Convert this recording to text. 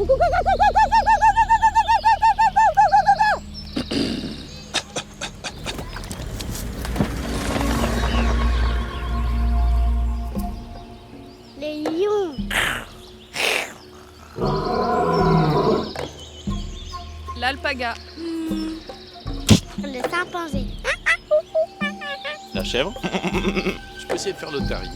Les lions. L'alpaga. Le chimpanzé. La chèvre. Je peux essayer de faire l'otarie.